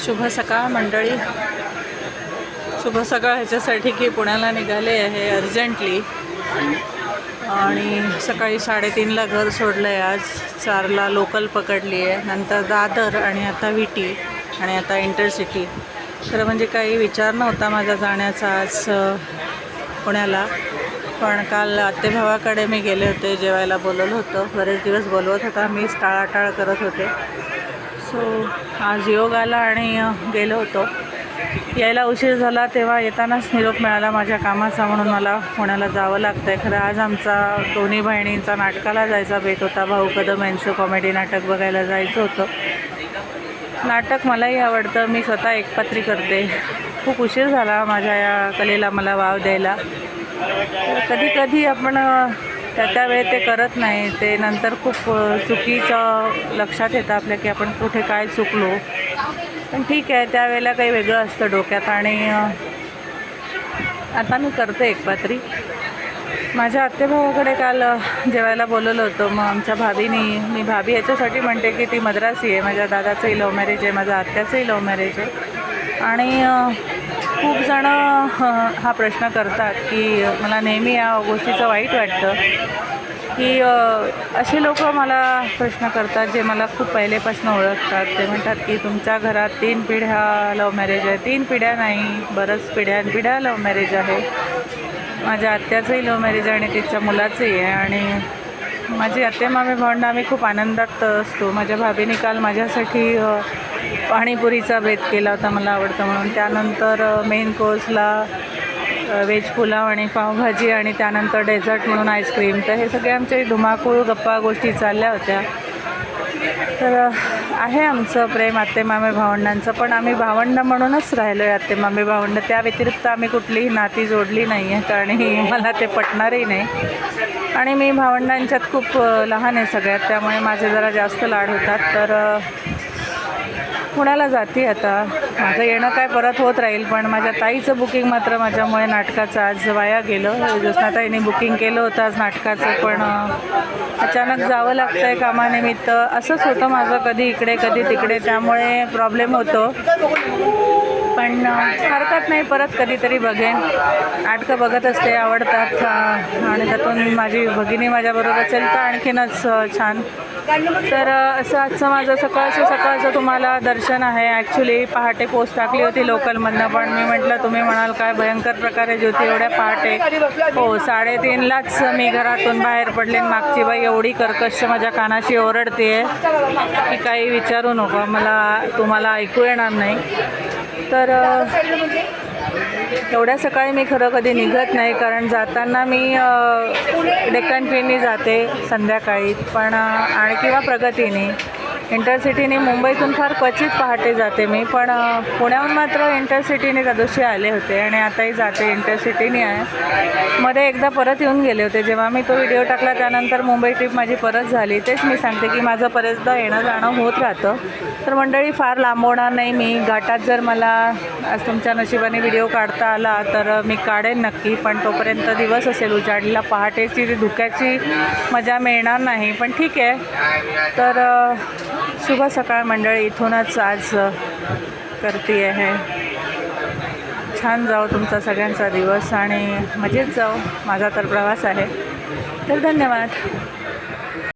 शुभ सकाळ मंडळी. शुभ सकाळ ह्याच्यासाठी की पुण्याला निघाले आहे अर्जंटली आणि सकाळी 3:30ला घर सोडलं आहे. आज 4ला लोकल पकडली आहे, नंतर दादर आणि आता विटी आणि आता इंटरसिटी. खरं म्हणजे काही विचार नव्हता माझा जाण्याचा आज पुण्याला, पण काल आत्तेभावाकडे मी गेले होते, जेवायला बोलवलं होतं. बरेच दिवस बोलवत होता, मी टाळाटाळ करत होते. सो आज योग आला आणि गेलो होतो. यायला उशीर झाला, तेव्हा येतानाच निरोप मिळाला माझ्या कामाचा, म्हणून मला पुण्याला जावं लागतं आहे. खरं आज आमचा दोन्ही बहिणींचा नाटकाला जायचा बेत होता. भाऊ कदम यांचं कॉमेडी नाटक बघायला जायचं होतं. नाटक मलाही आवडतं, मी स्वतः एकपात्री करते. खूप उशीर झाला माझ्या या कलेला मला वाव द्यायला. कधी कधी आपण त्या वेळेत ते करत नाही, ते नंतर खूप चुकीचं लक्षात येतं आपल्या की आपण कुठे काय चुकलो. पण ठीक आहे, त्यावेळेला काही वेगळं असतं डोक्यात. आणि आता मी करते एकपात्री. माझ्या आत्तेभावाकडे काल जेवायला बोलवलं होतं. मग आमच्या भाभीनी, मी भाभी याच्यासाठी म्हणते की ती मद्रासी आहे. माझ्या दादाचंही लव्ह मॅरेज आहे, माझ्या आत्याचंही लव्ह मॅरेज आहे. आणि खूप जणं हा प्रश्न करतात की मला नेहमी या गोष्टीचं वाईट वाटतं की असे लोक मला प्रश्न करतात जे मला खूप पहिलेपासून ओळखतात. ते म्हणतात की तुमच्या घरात 3 पिढ्या लव्ह मॅरेज आहे. 3 पिढ्या नाही, बरंच पिढ्या लव्ह मॅरेज आहे. माझ्या आत्याचंही लव्ह मॅरेज आहे आणि तिच्या मुलाचंही आहे. आणि माझी आत्या मामी भावंडं आम्ही खूप आनंदात असतो. माझ्या भाभीने काल माझ्यासाठी पाणीपुरीचा बेत केला होता, मला आवडतं म्हणून. त्यानंतर मेन कोर्सला व्हेज पुलाव आणि पावभाजी आणि त्यानंतर डेझर्ट म्हणून आईस्क्रीम. तर हे सगळे आमचे धुमाकूळ गप्पा गोष्टी चालल्या होत्या. तर आहे आमचं प्रेम आत्तेमामे भावंडांचं, पण आम्ही भावंडं म्हणूनच राहिलो आहे, आत्तेमामे भावंडं. त्या व्यतिरिक्त आम्ही कुठलीही नाती जोडली नाही आहे, कारण मला ते पटणारही नाही. आणि मी भावंडांच्यात खूप लहान आहे सगळ्यात, त्यामुळे माझे जरा जास्त लाड होतात. तर पुण्याला जाते आता. माझं येणं काय परत होत राहील, पण माझ्या ताईचं बुकिंग मात्र माझ्यामुळे नाटकाचं आज वाया गेलं. ज्योत्स्नाताईने बुकिंग केलं होतं आज नाटकाचं, पण अचानक जावं लागतं आहे कामानिमित्त. असंच होतं माझं, कधी इकडे कधी तिकडे, त्यामुळे प्रॉब्लेम होतो. पण हरकत नाही, परत कधीतरी बघेन. नाटकं बघत असते, आवडतात. आणि त्यातून माझी भगिनी माझ्याबरोबर असेल तर आणखीनच छान. तर असं आजचं माझं सकाळचं तुम्हाला दर्शन आहे. ॲक्च्युली पहाटे पोस्ट टाकली होती लोकलमधनं, पण मी म्हटलं तुम्ही म्हणाल काय भयंकर प्रकारे ज्योती एवढ्या पहाटे. हो, 3:30लाच मी घरातून बाहेर पडले. मागची बाई एवढी कर्कश माझ्या कानाशी ओरडते की काही विचारू नको, तुम्हाला ऐकू येणार नाही. तर एवढ्या सकाळी मी खरं कधी निघत नाही, कारण जाताना मी डेक्कन ट्रेननी जाते संध्याकाळी, पण आणि किंवा प्रगतीने. इंटरसिटीने मुंबईतून फार क्वचित पहाटे जाते मी, पण पुण्याहून मात्र इंटरसिटीने त्या दिवशी आले होते आणि आताही जाते इंटरसिटीने आहे. मध्ये एकदा परत येऊन गेले होते, जेव्हा मी तो व्हिडिओ टाकला त्यानंतर मुंबई ट्रिप माझी परत झाली. तेच मी सांगते की माझं बरेचदा येणं जाणं होत राहतं. तर मंडळी फार लांबवणार नाही मी. घाटात जर मला आज तुमच्या नशिबाने व्हिडिओ काढता आला तर मी काढेन नक्की, पण तोपर्यंत दिवस असेल उजाडलेला. पहाटेची धुक्याची मजा मिळणार नाही, पण ठीक आहे. तर शुभ सकाळ मंडळी. इथूनच आज करते आहे. छान जाऊ तुमचा सगळ्यांचा दिवस आणि मजेत जाऊ. माझा तर प्रवास आहे. तर धन्यवाद.